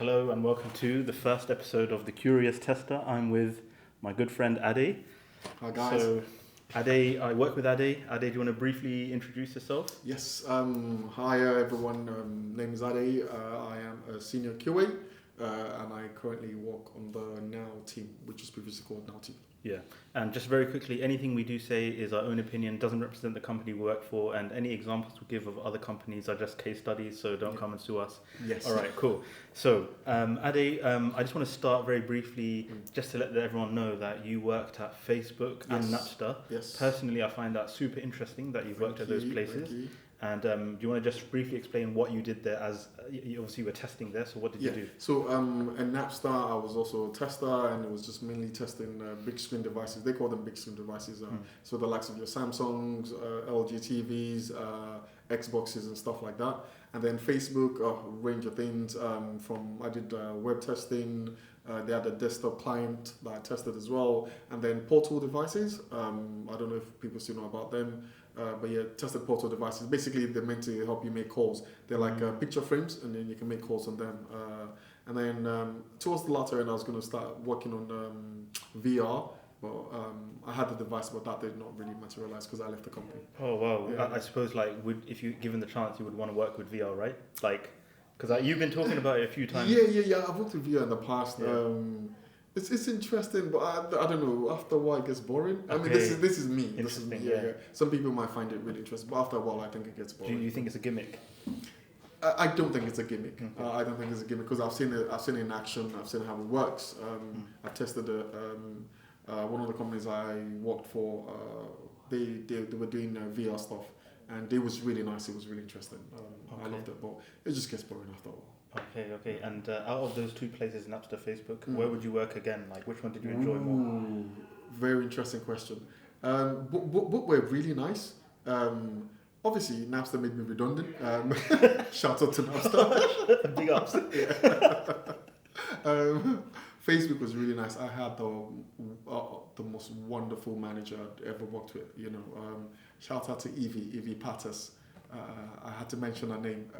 Hello and welcome to the first episode of The Curious Tester. I'm with my good friend Ade. Hi guys. So, Ade, I work with Ade. Ade, do you want to briefly introduce yourself? Yes. Hi everyone. Name is Ade. I am a senior QA, and I currently work on the Now team, which was previously called Now team. Yeah. And just very quickly, anything we do say is our own opinion, doesn't represent the company we work for, and any examples we give of other companies are just case studies, so don't come and sue us. Yes. All right, cool. So, Ade, I just want to start very briefly, just to let everyone know that you worked at Facebook and Napster. Yes. Personally, I find that super interesting that you've worked at those places. Thank you. And do you want to just briefly explain what you did there as, you obviously were testing there, so what did you do? So at Napster, I was also a tester, and it was just mainly testing big screen devices. They call them big screen devices. So the likes of your Samsungs, LG TVs, Xboxes and stuff like that. And then Facebook, a range of things. I did web testing. They had a desktop client that I tested as well. And then portal devices. I don't know if people still know about them. But yeah, tested portal devices. Basically, they're meant to help you make calls. They're like picture frames, and then you can make calls on them. And then towards the latter end, I was going to start working on VR. But I had the device, but that did not really materialize because I left the company. Oh wow! Yeah. I suppose if you given the chance, you would want to work with VR, right? Because you've been talking about it a few times. Yeah. I've worked with VR in the past. Yeah. It's interesting, but I don't know. After a while, it gets boring. I mean, Okay. this is me. This is me. Interesting, Yeah. yeah. Some people might find it really interesting, but after a while, I think it gets Do boring. you think it's a gimmick? I don't think it's a gimmick. Okay. I don't think it's a gimmick because I've seen it in action. I've seen how it works. I've tested it. One of the companies I worked for, they were doing VR stuff, and it was really nice. It was really interesting. I loved it, but it just gets boring after a while. Okay. And out of those two places, Napster, Facebook, where would you work again? Like, which one did you enjoy more? Very interesting question. But were really nice. Obviously, Napster made me redundant. Shout out to Napster. Big ups. Facebook was really nice. I had the most wonderful manager I'd ever worked with. Shout out to Evie Pattis. I had to mention her name.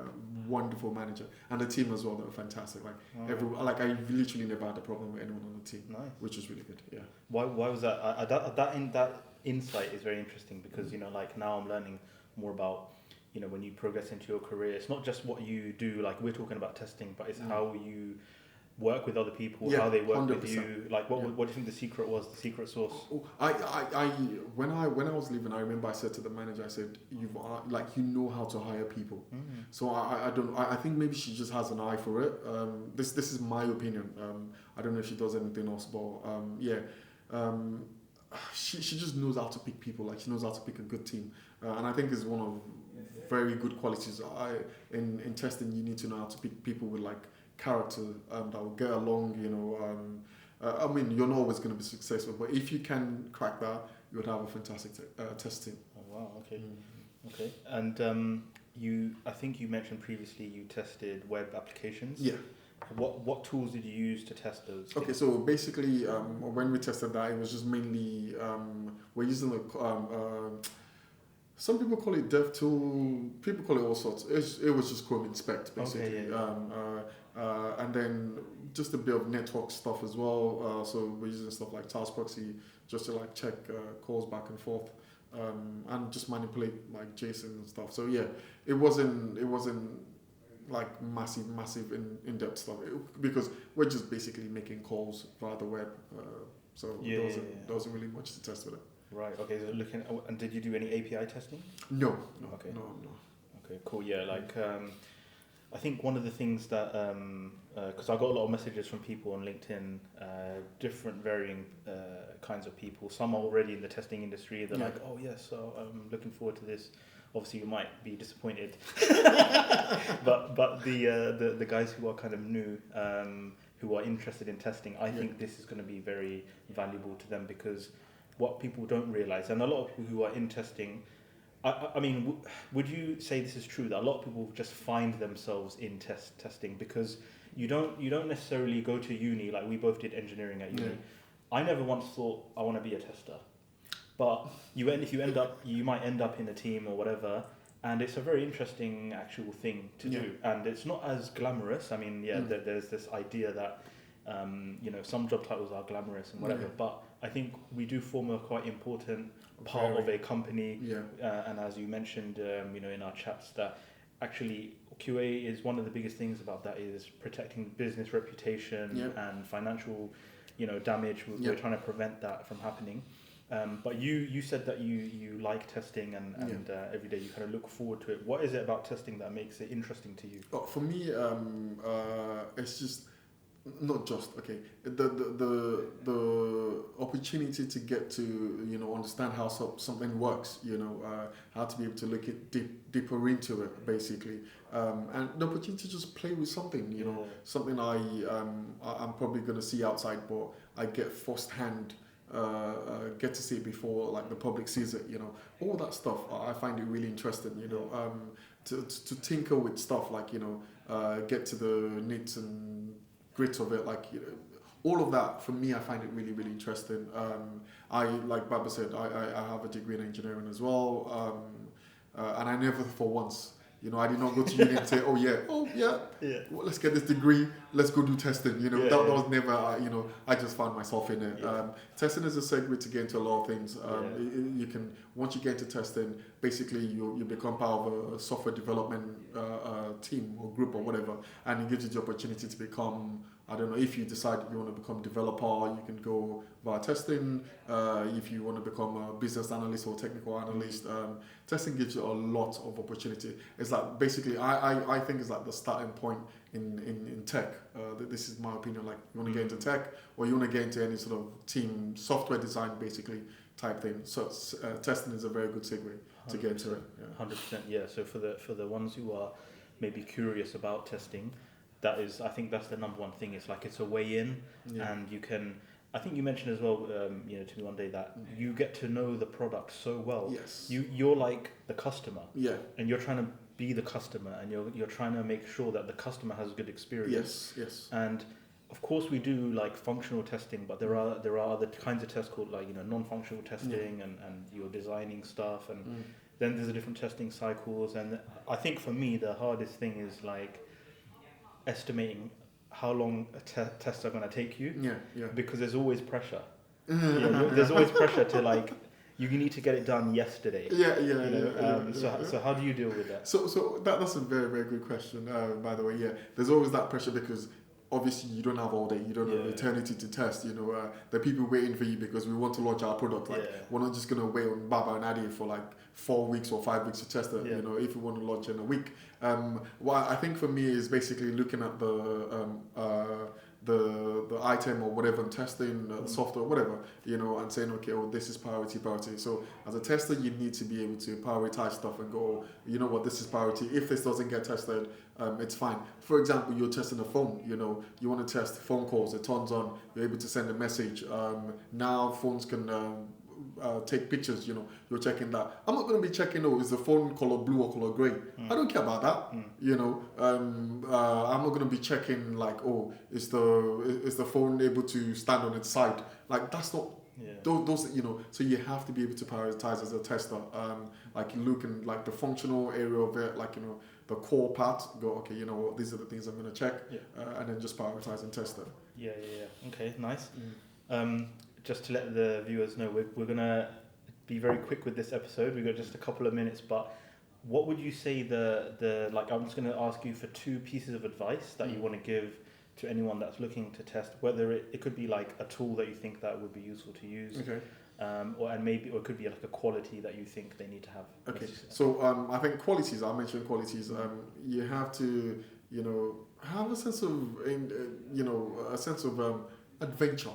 Wonderful manager, and the team as well. They were fantastic. I literally never had a problem with anyone on the team. Nice. Which was really good. Yeah. Why was that? That insight is very interesting because now I'm learning more about when you progress into your career. It's not just what you do. Like we're talking about testing, but it's how you work with other people, how they work 100%. with you. Like what do you think the secret was? The secret sauce? When I was leaving, I remember I said to the manager, I said, you know how to hire people. So I think maybe she just has an eye for it. This is my opinion. I don't know if she does anything else, but she just knows how to pick people. Like she knows how to pick a good team, and I think it's one of very good qualities. In testing, you need to know how to pick people with character that will get along. I mean, you're not always going to be successful, but if you can crack that, you would have a fantastic test team. Oh wow! Okay. Okay. And I think you mentioned previously you tested web applications. Yeah. What tools did you use to test those? Okay, so basically, when we tested that, it was just mainly we're using some people call it dev tool, people call it all sorts. It was just Chrome Inspect basically. Okay, and then just a bit of network stuff as well. So we're using stuff like Task Proxy just to check calls back and forth, and just manipulate JSON and stuff. So yeah, it wasn't massive in-depth stuff because we're just basically making calls via the web. So there wasn't really much to test with it. Right. Okay. So and did you do any API testing? No. Okay. No. Okay. Cool. Yeah. I think one of the things that because I got a lot of messages from people on LinkedIn, different varying kinds of people. Some are already in the testing industry. They're like, oh yes, so I'm looking forward to this. Obviously, you might be disappointed, but the guys who are kind of new, who are interested in testing, I think this is going to be very valuable to them because what people don't realize, and a lot of people who are in testing, I mean, would you say this is true that a lot of people just find themselves in testing because you don't necessarily go to uni like we both did engineering at uni. I never once thought I want to be a tester. But you might end up in a team or whatever, and it's a very interesting actual thing to do, and it's not as glamorous. I mean, there's this idea that some job titles are glamorous and whatever, but I think we do form a quite important part of a company. And as you mentioned, in our chats, that actually QA is one of the biggest things about that is protecting business reputation and financial, damage. We're trying to prevent that from happening. But you said that you like testing and every day you kind of look forward to it. What is it about testing that makes it interesting to you? For me, it's just not just the opportunity to get to understand how something works, how to be able to look deeper into it, basically, and the opportunity to just play with something, something I'm probably going to see outside, but I get firsthand. Get to see it before like the public sees it, all that stuff. I find it really interesting, to tinker with stuff like get to the nits and grits of it, like all of that. For me, I find it really, really interesting. I, like Baba said, I have a degree in engineering as well, and I never for once. I did not go to uni and say, well, let's get this degree, let's go do testing. That was never, I just found myself in it. Testing is a segue to get into a lot of things. You can, once you get into testing, basically you become part of a software development team or group or whatever, and it gives you the opportunity to become, I don't know, if you decide you want to become developer, you can go via testing. If you want to become a business analyst or technical analyst, testing gives you a lot of opportunity. It's like basically, I think it's like the starting point in tech. This is my opinion. Like you want to get into tech, or you want to get into any sort of team software design, basically type thing. So testing is a very good segue to get into it. 100%. Yeah. So for the ones who are maybe curious about testing, I think that's the number one thing. It's like it's a way in, and you can. I think you mentioned as well, to me one day that you get to know the product so well. Yes. You're like the customer. Yeah. And you're trying to be the customer, and you're trying to make sure that the customer has a good experience. Yes. And of course we do like functional testing, but there are other kinds of tests called like non-functional testing, and you're designing stuff, and then there's a different testing cycles. And I think for me the hardest thing is like estimating how long tests are going to take you, because there's always pressure. There's always pressure to like you need to get it done yesterday. So how do you deal with that? So that's a very, very good question, by the way. There's always that pressure because obviously you don't have all day, you don't have eternity to test. There are people waiting for you because we want to launch our product. We're not just going to wait on Baba and Adi for like 4 weeks or 5 weeks to test it. If we want to launch in a week. What I think for me is basically looking at the item or whatever, and testing the software, whatever, and saying, okay, this is priority. So as a tester, you need to be able to prioritize stuff and go, this is priority. If this doesn't get tested, it's fine. For example, you're testing a phone, you want to test phone calls, it turns on, you're able to send a message. Now phones can take pictures, you're checking that. I'm not going to be checking, is the phone color blue or color gray? I don't care about that. I'm not going to be checking like, is the phone able to stand on its side? Like that's not those so you have to be able to prioritize as a tester. Like you look in like the functional area of it, like the core part, go, okay, these are the things I'm going to check, and then just prioritize and test it. Okay, nice. Just to let the viewers know, we're going to be very quick with this episode. We've got just a couple of minutes, but what would you say I'm just going to ask you for 2 pieces of advice that you want to give to anyone that's looking to test, whether it could be like a tool that you think that would be useful to use, or it could be like a quality that you think they need to have. Okay, so I think qualities, I mentioned qualities, you have to, have a sense of, adventure.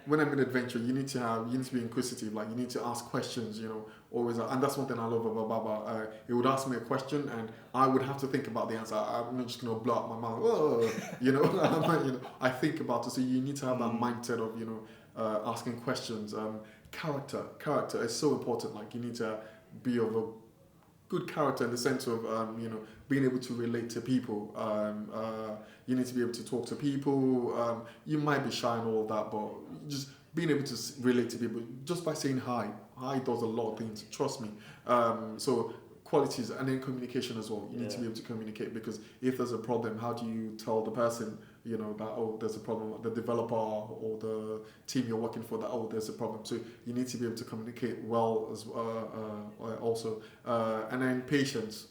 When I mean adventure, you need to be inquisitive. Like you need to ask questions. Always, and that's one thing I love about Baba. He would ask me a question, and I would have to think about the answer. I'm not just gonna blow out my mouth. I think about it. So you need to have that mindset of asking questions. Character is so important. Like you need to be of a good character in the sense of being able to relate to people. You need to be able to talk to people. You might be shy and all of that, but just being able to relate to people just by saying hi. Hi does a lot of things, trust me. So qualities, and then communication as well. You need to be able to communicate, because if there's a problem, how do you tell the person, you know, that, oh, there's a problem, the developer or the team you're working for, that, oh, there's a problem. So you need to be able to communicate well as also. And then patience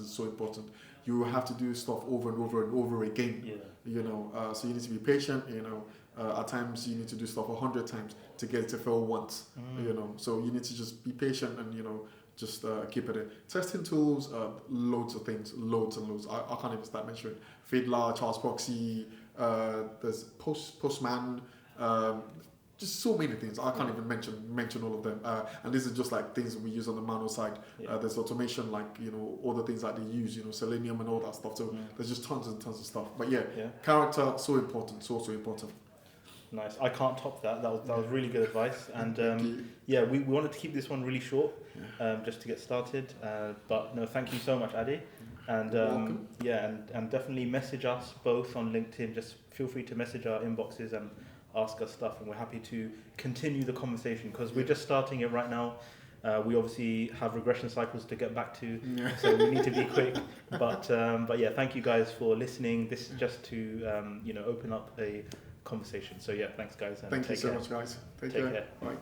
is so important. You have to do stuff over and over and over again. You know, so you need to be patient. You know, at times you need to do stuff 100 times to get it to fail once. You know, so you need to just be patient and, you know, just keep it in. Testing tools, loads of things, loads and loads. I can't even start mentioning. Fiddler, Charles Proxy, there's Postman, just so many things. I can't even mention all of them. And these are just like things we use on the manual side. There's automation, like, you know, all the things that they use, you know, Selenium and all that stuff. So there's just tons and tons of stuff. But character, so important, so important. Nice. I can't top that. That was really good advice. And we wanted to keep this one really short, just to get started. But no, thank you so much, Adi. And and definitely message us both on LinkedIn. Just feel free to message our inboxes and ask us stuff, and we're happy to continue the conversation, because we're just starting it right now. We obviously have regression cycles to get back to, so we need to be quick. But yeah, thank you guys for listening. This is just to open up a conversation. So yeah, thanks guys. And thank you so much, guys. Take care. Bye.